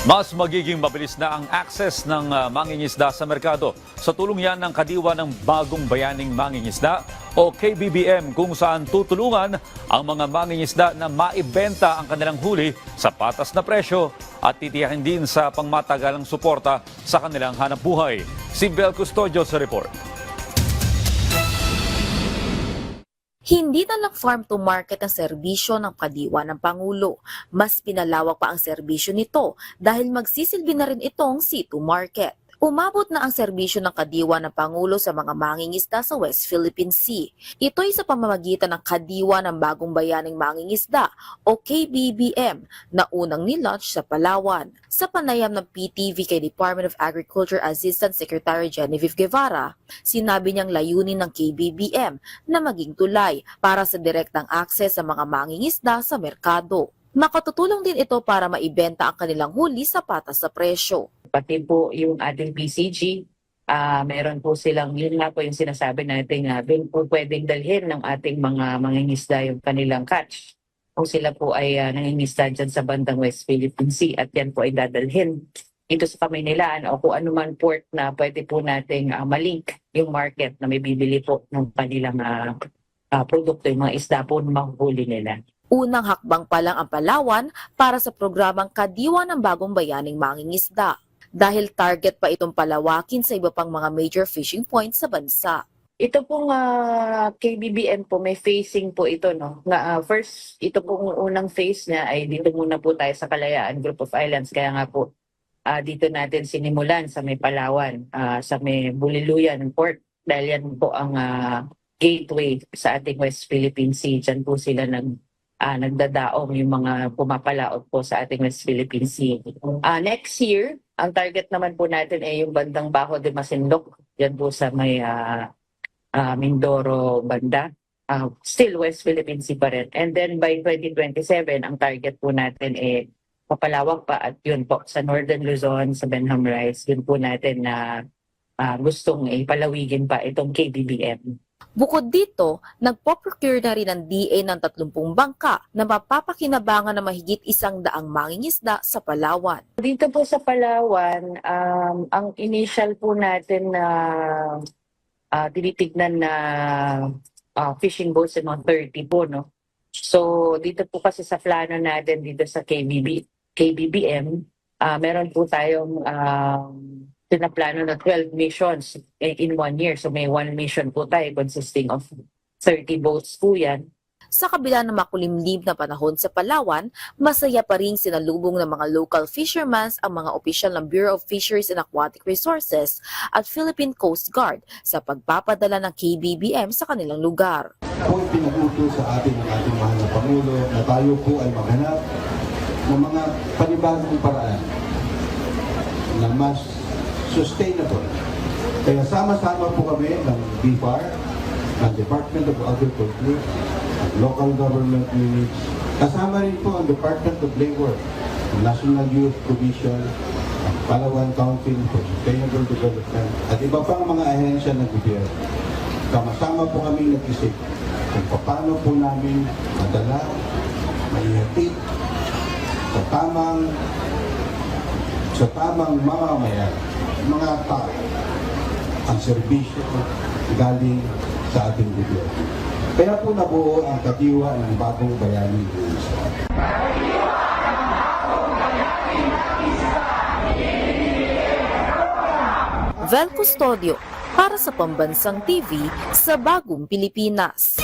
Mas magiging mabilis na ang access ng mangingisda sa merkado. Sa tulong yan ng Kadiwa ng Bagong Bayaning Mangingisda o KBBM, kung saan tutulungan ang mga mangingisda na maibenta ang kanilang huli sa patas na presyo at titiyakin din sa pangmatagalang suporta sa kanilang hanapbuhay. Si Bel Custodio sa report. Hindi na lang farm-to-market ang serbisyo ng Kadiwa ng Pangulo. Mas pinalawak pa ang serbisyo nito dahil magsisilbi na rin itong sea-to-market. Umabot na ang serbisyo ng Kadiwa ng Pangulo sa mga mangingisda sa West Philippine Sea. Ito'y sa pamamagitan ng Kadiwa ng Bagong Bayaning Mangingisda o KBBM na unang nilaunch sa Palawan. Sa panayam ng PTV kay Department of Agriculture Assistant Secretary Genevieve Guevara, sinabi niyang layunin ng KBBM na maging tulay para sa direktang akses sa mga mangingisda sa merkado. Makatutulong din ito para maibenta ang kanilang huli sa patas sa presyo. Pati po yung ating PCG, meron po silang, yun nga po yung sinasabi natin, po pwedeng dalhin ng ating mga mangingisda yung kanilang catch. Kung sila po ay nangingisda dyan sa bandang West Philippine Sea at yan po ay dadalhin ito sa Kamaynilaan o kung anuman port na pwede po nating malink yung market na may bibili po ng kanilang produkto, yung mga isda po na mahuhuli nila. Unang hakbang pa lang ang Palawan para sa programang Kadiwa ng Bagong Bayaning Mangingisda. Dahil target pa itong palawakin sa iba pang mga major fishing points sa bansa. Ito pong KBBM po, may phasing po ito, no? First, ito pong unang phase niya ay dito muna po tayo sa Kalayaan Group of Islands. Kaya nga po, dito natin sinimulan sa may Palawan, sa may Buliluyan Port. Dahil yan po ang gateway sa ating West Philippine Sea. Diyan po sila nagdadaong yung mga pumapalaot po sa ating West Philippine Sea. Next year, ang target naman po natin ay yung bandang Bajo de Masinloc. Yan po sa may Mindoro banda. Still West Philippine Sea pa rin. And then by 2027, ang target po natin ay papalawak pa at yun po sa Northern Luzon, sa Benham Rice. Yun po natin na gustong ipalawigin pa itong KBBM. Bukod dito, nagpo-procure na rin ang DA ng 30 bangka na mapapakinabangan ng mahigit 100 mangingisda sa Palawan. Dito po sa Palawan, ang initial po natin na tinitignan na fishing boats ay mga 30 po, no? So dito po kasi sa plano natin dito sa KBBM, meron po tayong pinaplano na 12 missions in 1 year. So may 1 mission po tayo consisting of 30 boats po yan. Sa kabila ng makulimlim na panahon sa Palawan, masaya pa rin sinalubong ng mga local fishermen ang mga opisyal ng Bureau of Fisheries and Aquatic Resources at Philippine Coast Guard sa pagpapadala ng KBBM sa kanilang lugar. Kung pinag-utos sa ating mahal na Pangulo na tayo po ay maghanap ng mga panibagong paraan na mas sustainable. Kaya sama-sama po kami ng BFAR, ng Department of Agriculture, ng local government units. Kasama rin po ang Department of Labor, ang National Youth Commission, ang Palawan Council for Sustainable Development, at iba pang mga ahensya ng gobyerno. Sama-sama po kami nag-isip kung paano po namin madala, maihatid sa tamang mamamayan, mga tao, ang serbisyo galing sa ating gobyerno. Kaya po nabuo ang Kadiwa ng Bagong Bayaning Mangingisda. Vel Custodio para sa Pambansang TV sa Bagong Pilipinas.